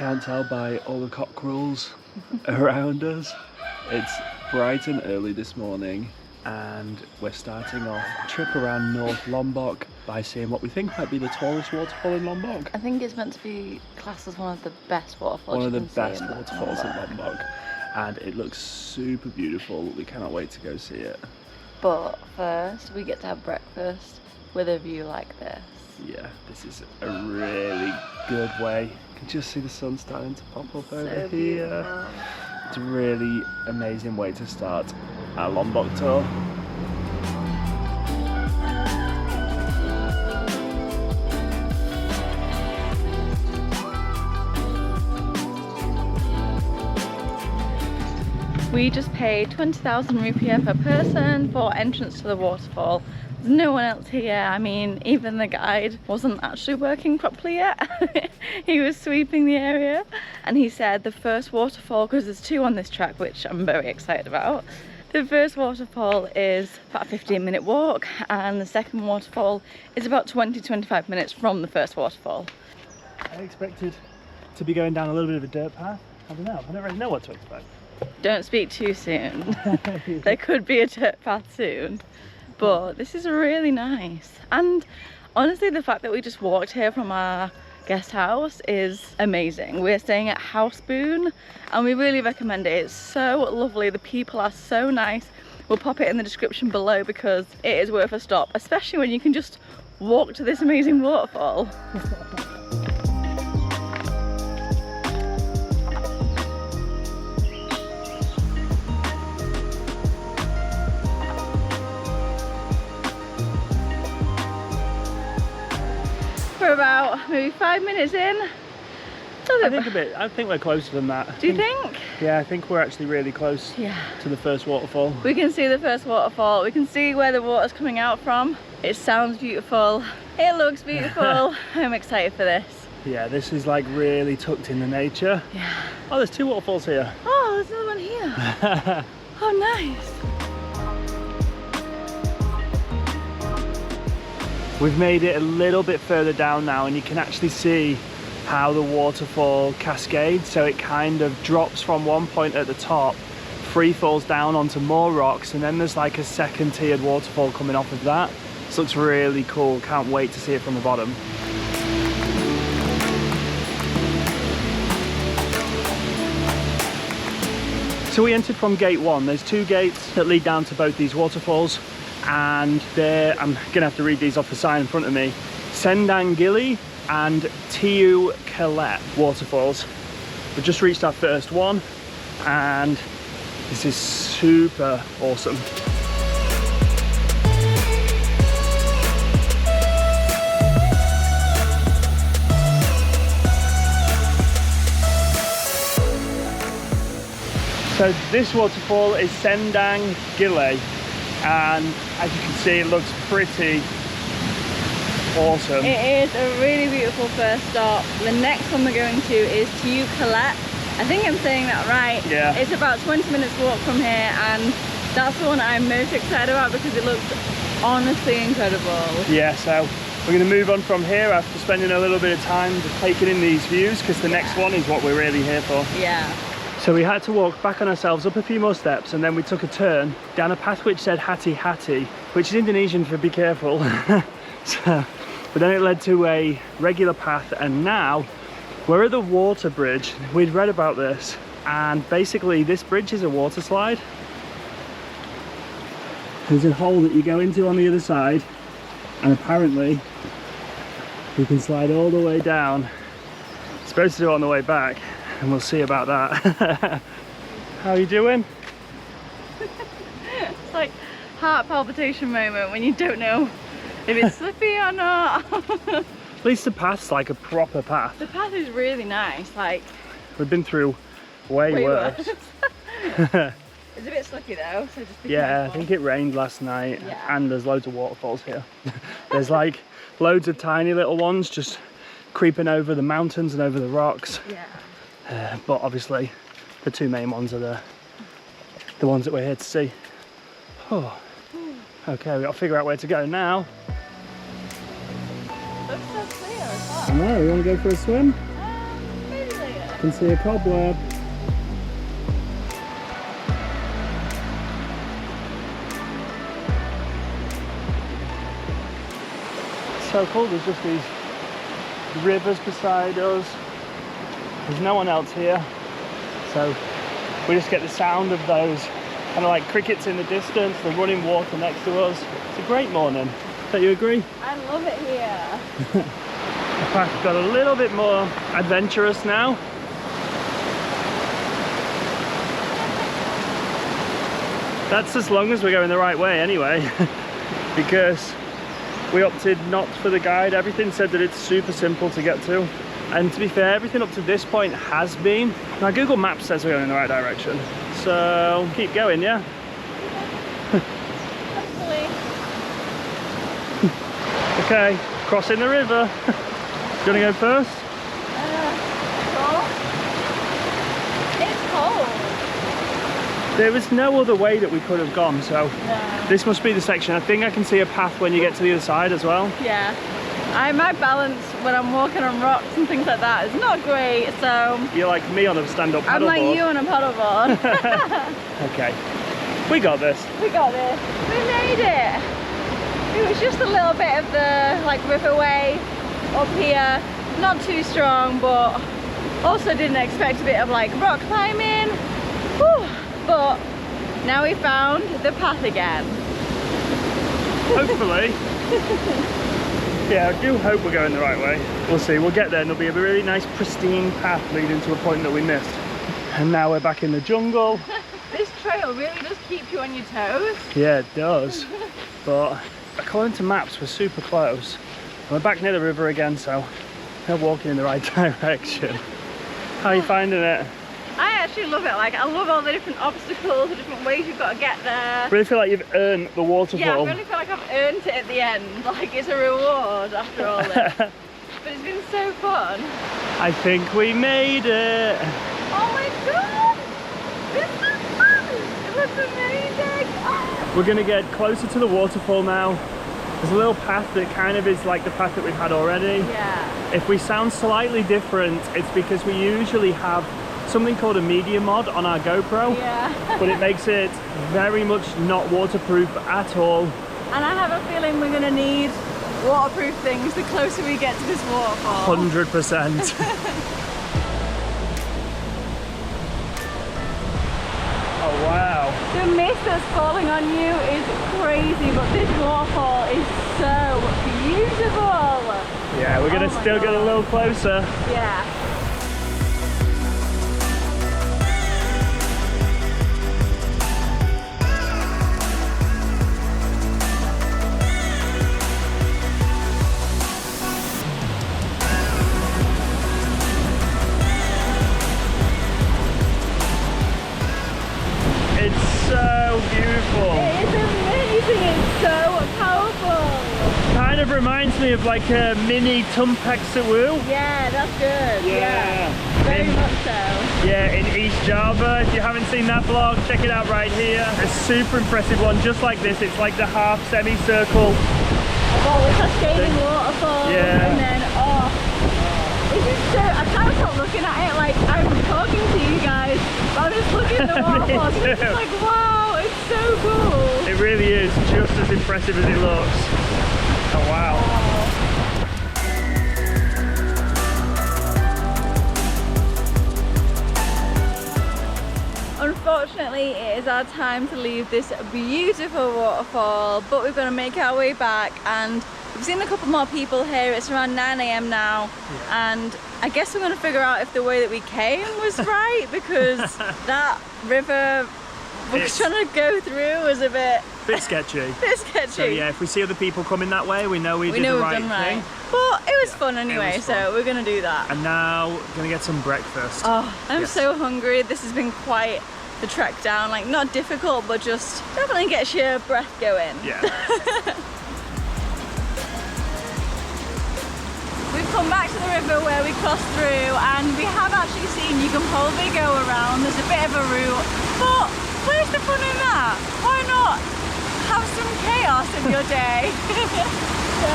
can't tell by all the cockerels around us. It's bright and early this morning and we're starting off a trip around North Lombok by seeing what we think might be the tallest waterfall in Lombok. I think it's meant to be classed as one of the best waterfalls. One of the best waterfalls in Lombok. And it looks super beautiful. We cannot wait to go see it. But first, we get to have breakfast with a view like this. Yeah, this is a really good way. You can just see the sun starting to pop up over here. It's a really amazing way to start our Lombok tour. We just paid 20,000 rupiah per person for entrance to the waterfall. There's no one else here. I mean, even the guide wasn't actually working properly yet. He was sweeping the area and he said the first waterfall, because there's two on this track which I'm very excited about, the first waterfall is about a 15-minute walk and the second waterfall is about 20-25 minutes from the first waterfall. I expected to be going down a little bit of a dirt path. I don't know, I don't really know what to expect. Don't speak too soon. There could be a dirt path soon. But this is really nice. And honestly, the fact that we just walked here from our guest house is amazing. We're staying at House Boon and we really recommend it. It's so lovely. The people are so nice. We'll pop it in the description below because it is worth a stop, especially when you can just walk to this amazing waterfall. We're about maybe 5 minutes in. I think we're closer than that. Do you think? Yeah, I think we're actually really close to the first waterfall. We can see the first waterfall. We can see where the water's coming out from. It sounds beautiful. It looks beautiful. I'm excited for this. Yeah, this is like really tucked in the nature. Yeah. Oh, there's two waterfalls here. Oh, there's another one here. Oh, nice. We've made it a little bit further down now and you can actually see how the waterfall cascades. So it kind of drops from one point at the top, free falls down onto more rocks, and then there's like a second tiered waterfall coming off of that. This looks really cool. Can't wait to see it from the bottom. So we entered from gate 1. There's two gates that lead down to both these waterfalls. And I'm gonna have to read these off the sign in front of me. Sendang Gile and Kelep waterfalls. We've just reached our first one and this is super awesome. So this waterfall is Sendang Gile. And as you can see, it looks pretty awesome. It is a really beautiful first stop. The next one we're going to is Kelep. I think I'm saying that right. Yeah. It's about 20 minutes walk from here and that's the one I'm most excited about because it looks honestly incredible. Yeah, so we're going to move on from here after spending a little bit of time just taking in these views because the next one is what we're really here for. Yeah. So we had to walk back on ourselves up a few more steps and then we took a turn down a path which said Hati Hati, which is Indonesian for be careful. But then it led to a regular path and now we're at the water bridge. We'd read about this and basically this bridge is a water slide. There's a hole that you go into on the other side and apparently you can slide all the way down. It's supposed to do it on the way back. And we'll see about that. How are you doing? It's like heart palpitation moment when you don't know if it's slippy or not. At least the path's like a proper path. The path is really nice. Like we've been through way worse. It's a bit slippy though, so just be careful. I think it rained last night and there's loads of waterfalls here. There's like loads of tiny little ones just creeping over the mountains and over the rocks. Yeah. But obviously the two main ones are the ones that we're here to see. Oh. Okay, we've got to figure out where to go now. Looks so clear as well. I know, you want to go for a swim? Maybe later. can see a cobweb. So cool, there's just these rivers beside us. There's no one else here, so we just get the sound of those kind of like crickets in the distance, the running water next to us. It's a great morning. Don't you agree? I love it here. The path got a little bit more adventurous now. That's as long as we're going the right way anyway, because we opted not for the guide. Everything said that it's super simple to get to. And to be fair, everything up to this point has been. Now Google Maps says we're going in the right direction. So keep going, yeah? Hopefully. Okay, crossing the river. You wanna go first? Cold? It's cold. There was no other way that we could have gone, so No. this must be the section. I think I can see a path when you get to the other side as well. Yeah. My balance when I'm walking on rocks and things like that is not great, so You're like me on a stand-up paddleboard. I'm like you on a paddleboard. Okay, we got this. We got this. We made it. It was just a little bit of the like riverway up here. Not too strong, but also didn't expect a bit of like rock climbing. Whew. But now we found the path again. Hopefully. Yeah, I do hope we're going the right way. We'll see, we'll get there and there'll be a really nice pristine path leading to a point that we missed. And now we're back in the jungle. This trail really does keep you on your toes. Yeah, it does. But according to maps, we're super close. And we're back near the river again, so we're walking in the right direction. How are you finding it? I actually love it. Like, I love all the different obstacles, the different ways you've got to get there. Really feel like you've earned the waterfall. Yeah, I really feel like I've earned it at the end. Like, it's a reward after all this. But it's been so fun. I think we made it. Oh my god! This was fun! It was amazing! Oh. We're gonna get closer to the waterfall now. There's a little path that kind of is like the path that we've had already. Yeah. If we sound slightly different, it's because we usually have something called a media mod on our GoPro. Yeah. But it makes it very much not waterproof at all. And I have a feeling we're gonna need waterproof things the closer we get to this waterfall. 100%. Oh wow. The mist that's falling on you is crazy, but this waterfall is so beautiful. Yeah, we're gonna Oh my still get a God. little closer. Yeah. It's so beautiful. It is amazing, it's so powerful. Kind of reminds me of like a mini Tumpek-Sewu. Yeah, that's good. Yeah. Very In- much so. Yeah, in East Java. If you haven't seen that vlog, check it out right here. A super impressive one, just like this. It's like the half semicircle. Oh, the cascading waterfall. Yeah. And then, this is so, I can't stop looking at it like I'm talking to you guys, but I'm just looking at the waterfalls and it's just like, wow, it's so cool. It really is just as impressive as it looks. Oh wow. Unfortunately, it is our time to leave this beautiful waterfall, but we're going to make our way back, and we've seen a couple more people here. It's around 9 AM now, and I guess we're going to figure out if the way that we came was right, because that river we're trying to go through was a bit sketchy. sketchy. So yeah, if we see other people coming that way, we know we did the we've right done thing. right. But it was fun anyway, was fun. so we're going to do that. And now we're gonna get some breakfast. Oh, I'm Yes. so hungry. This has been quite the trek down. Like, not difficult, but just definitely gets your breath going. Yeah. We've come back to the river where we crossed through, and we have actually seen you can probably go around. There's a bit of a route, but where's the fun in that? Why not have some chaos in your day? So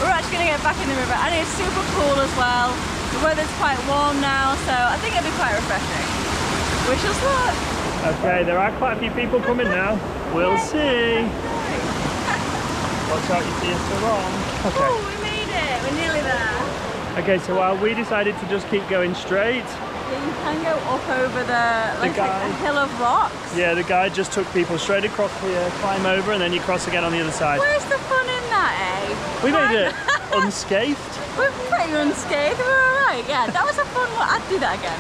we're actually gonna get back in the river, and it's super cool as well. The weather's quite warm now, so I think it'll be quite refreshing. Wish us luck. Okay, there are quite a few people coming now. We'll see. Watch out, you see us wrong. Okay. Oh, we made it. We're nearly there. Okay, so we decided to just keep going straight. Yeah, you can go up over like a hill of rocks. Yeah, the guide just took people straight across here, climb over, and then you cross again on the other side. Where's the fun in that, eh? We made it unscathed. We're pretty unscathed, we're alright. Yeah, that was a fun one. I'd do that again.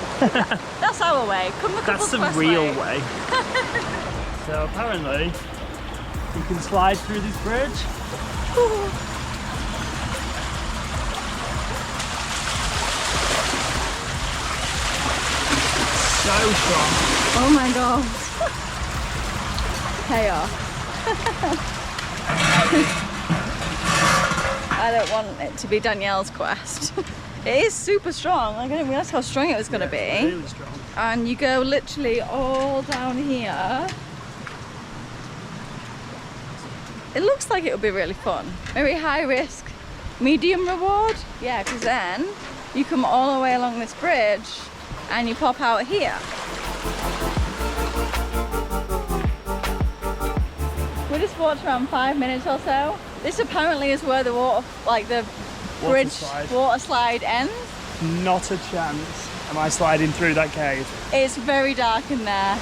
That's our way. Come the That's the real way. So apparently, you can slide through this bridge. So strong. Oh my god. Chaos. I don't want it to be Danielle's quest. It is super strong. Like, I didn't realise how strong it was going to be. Really strong. And you go literally all down here. It looks like it'll be really fun. Maybe high risk, medium reward. Yeah, because then you come all the way along this bridge and you pop out here. We just walked around 5 minutes or so. This apparently is where the bridge water slide ends. Not a chance. Am I sliding through that cave? It's very dark in there.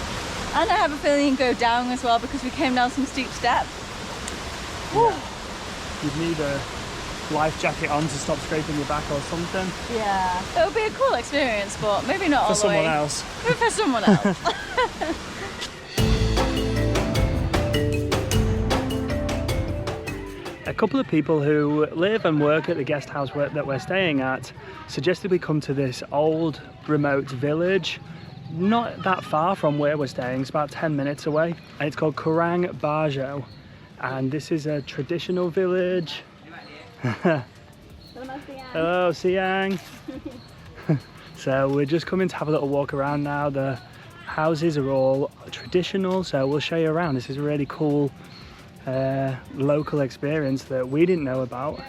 And I have a feeling you can go down as well because we came down some steep steps. Yeah. You'd need a life jacket on to stop scraping your back or something. Yeah. It would be a cool experience, but maybe not all the way. For someone else. Maybe for someone else. A couple of people who live and work at the guest house that we're staying at suggested we come to this old remote village not that far from where we're staying. It's about 10 minutes away, and it's called Kurang Bajo, and this is a traditional village. Hello, Siang. So we're just coming to have a little walk around now. The houses are all traditional, so we'll show you around. This is a really cool local experience that we didn't know about.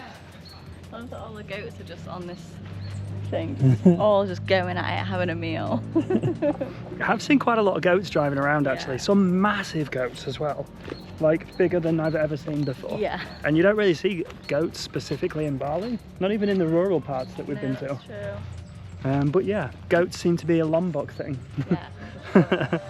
I love that all the goats are just on this thing, all just going at it, having a meal. I've seen quite a lot of goats driving around actually, some massive goats as well, like bigger than I've ever seen before. Yeah. And you don't really see goats specifically in Bali, not even in the rural parts that we've been to. That's true. But yeah, goats seem to be a Lombok thing. Yeah, for sure.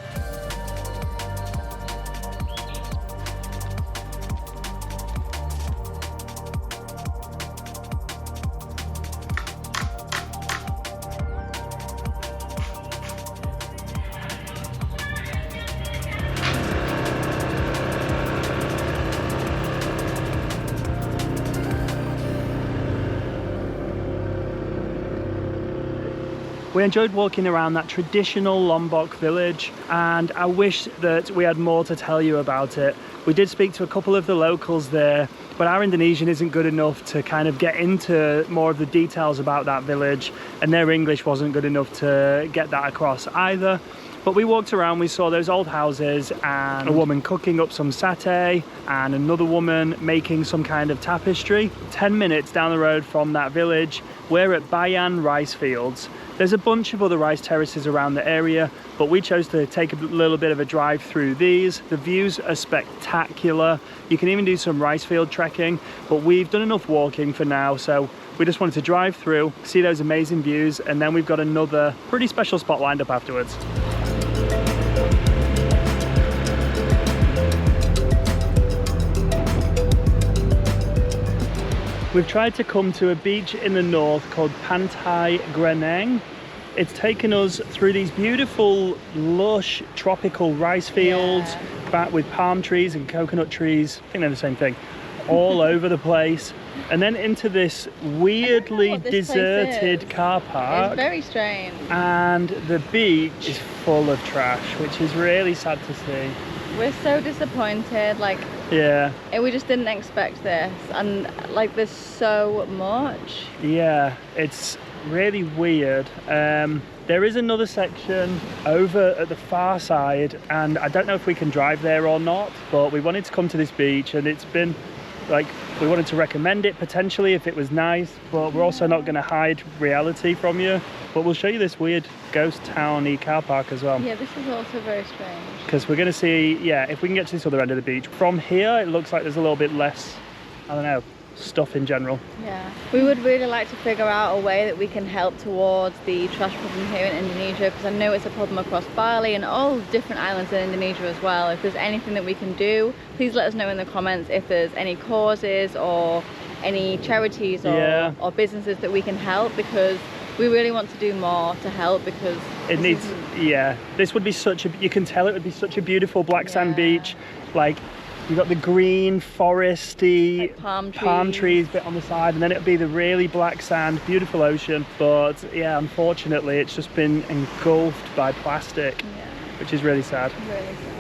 We enjoyed walking around that traditional Lombok village, and I wish that we had more to tell you about it. We did speak to a couple of the locals there, but our Indonesian isn't good enough to kind of get into more of the details about that village, and their English wasn't good enough to get that across either. But we walked around, we saw those old houses and a woman cooking up some satay and another woman making some kind of tapestry. 10 minutes down the road from that village, we're at Bayan rice fields. There's a bunch of other rice terraces around the area, but we chose to take a little bit of a drive through these. The views are spectacular. You can even do some rice field trekking, but we've done enough walking for now, so we just wanted to drive through, see those amazing views, and then we've got another pretty special spot lined up afterwards. We've tried to come to a beach in the north called Pantai Greneng. It's taken us through these beautiful, lush, tropical rice fields, back with palm trees and coconut trees, I think they're the same thing, all over the place. And then into this weirdly deserted car park. It's very strange. And the beach is full of trash, which is really sad to see. We're so disappointed, like, yeah, we just didn't expect this, and like there's so much. Yeah, it's really weird. There is another section over at the far side, and I don't know if we can drive there or not, but we wanted to come to this beach, and it's been Like, we wanted to recommend it potentially if it was nice, but we're also not going to hide reality from you. But we'll show you this weird ghost towny car park as well. Yeah, this is also very strange. Because we're going to see, yeah, if we can get to this other end of the beach. From here, it looks like there's a little bit less, I don't know, stuff in general. Yeah, we would really like to figure out a way that we can help towards the trash problem here in Indonesia, because I know it's a problem across Bali and all different islands in Indonesia as well. If there's anything that we can do, please let us know in the comments if there's any causes or any charities or businesses that we can help, because we really want to do more to help, because it needs, this would be such a, you can tell it would be such a beautiful black sand beach. Like, you've got the green, foresty, like palm trees bit on the side, and then it'll be the really black sand, beautiful ocean. But yeah, unfortunately, it's just been engulfed by plastic, which is really sad. Really sad.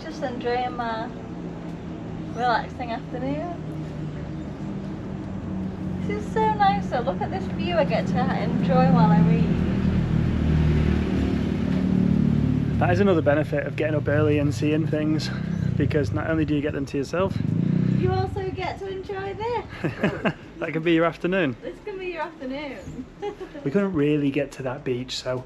Just enjoying my relaxing afternoon. This is so nice though. Look at this view I get to enjoy while I read. That is another benefit of getting up early and seeing things, because not only do you get them to yourself, you also get to enjoy this. that could be your afternoon. This can be your afternoon. We couldn't really get to that beach, so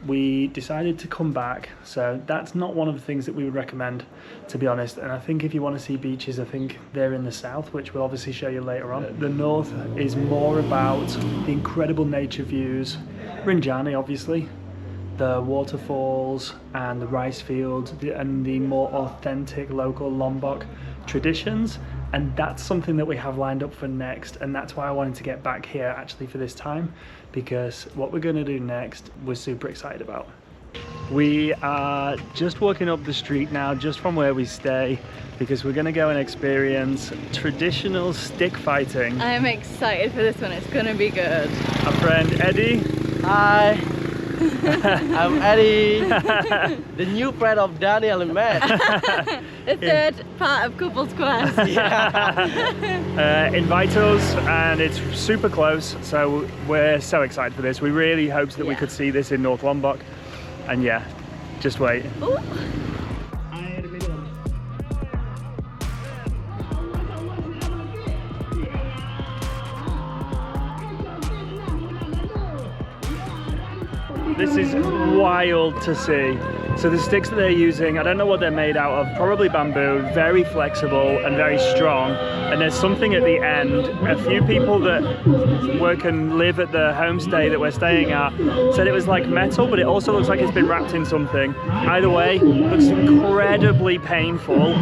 we decided to come back. So that's not one of the things that we would recommend, to be honest. And I think if you want to see beaches, I think they're in the south, which we'll obviously show you later on. The north is more about the incredible nature views, Rinjani obviously, the waterfalls and the rice fields, and the more authentic local Lombok traditions. And that's something that we have lined up for next, and that's why I wanted to get back here actually for this time, because what we're going to do next we're super excited about. We are just walking up the street now, just from where we stay, because we're going to go and experience traditional stick fighting. I am excited for this one, it's going to be good. Our friend Eddie. Hi, I'm Eddie, the new friend of Daniel and Matt. The third part of Couples Quest. Invite us, and it's super close, so we're so excited for this. We really hoped that we could see this in North Lombok, and yeah, just wait. Ooh. This is wild to see. So the sticks that they're using, I don't know what they're made out of, probably bamboo, very flexible and very strong. And there's something at the end. A few people that work and live at the homestay that we're staying at said it was like metal, but it also looks like it's been wrapped in something. Either way, looks incredibly painful,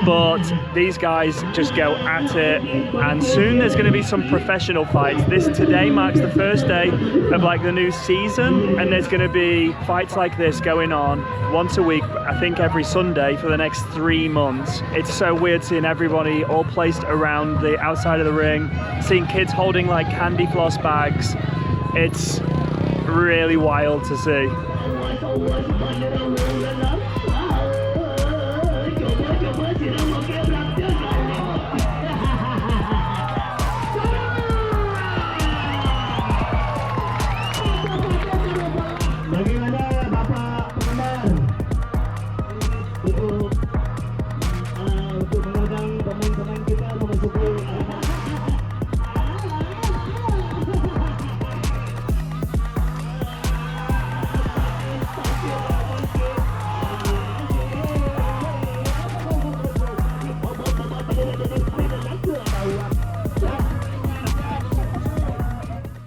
but these guys just go at it. And soon there's going to be some professional fights. Today marks the first day of like the new season, and there's going to be fights like this going on once a week, I think every Sunday for the next 3 months. It's so weird seeing everybody all placed around the outside of the ring, seeing kids holding like candy floss bags. It's really wild to see.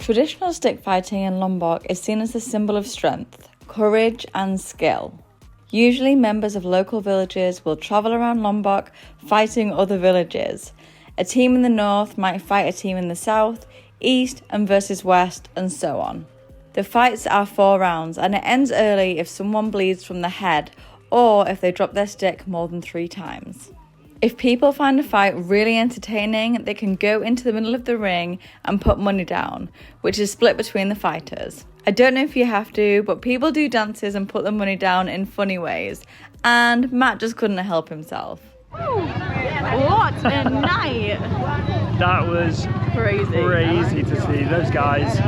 Traditional stick fighting in Lombok is seen as a symbol of strength, courage and skill. Usually members of local villages will travel around Lombok fighting other villages. A team in the north might fight a team in the south, east and versus west, and so on. The fights are 4 rounds, and it ends early if someone bleeds from the head or if they drop their stick more than 3 times. If people find a fight really entertaining, they can go into the middle of the ring and put money down, which is split between the fighters. I don't know if you have to, but people do dances and put the money down in funny ways, and Matt just couldn't help himself. What a night! That was crazy to see. Those guys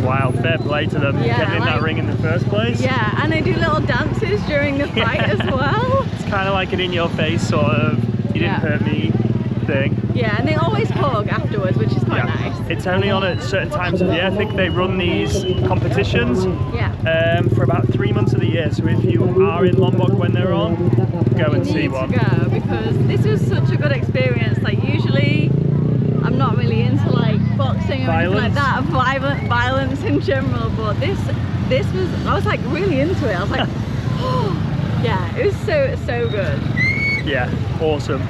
Wow, fair play to them. Yeah, Getting in that like- ring in the first place. Yeah, and they do little dances during the fight as well. It's kind of like an in-your-face sort of, you didn't Yeah. hurt me thing. Yeah, and they always hug afterwards, which is quite nice. It's only on at certain times of the year. I think they run these competitions Yeah. for about 3 months of the year. So if you are in Lombok when they're on, go and You see need one. to go because this was such a good experience. Like usually I'm not really into like boxing or anything like that, violence in general, but this was, I was like really into it. I was like, oh, yeah, it was so good. Yeah, awesome.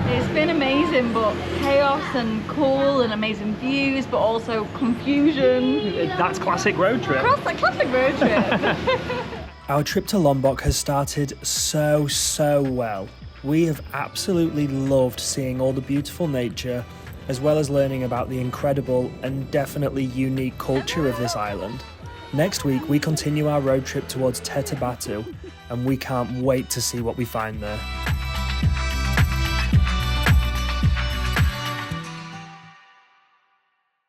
It's been amazing, but chaos and cool and amazing views, but also confusion. That's classic road trip. Classic road trip. Our trip to Lombok has started so well. We have absolutely loved seeing all the beautiful nature, as well as learning about the incredible and definitely unique culture of this island. Next week, we continue our road trip towards Tete Batu, and we can't wait to see what we find there.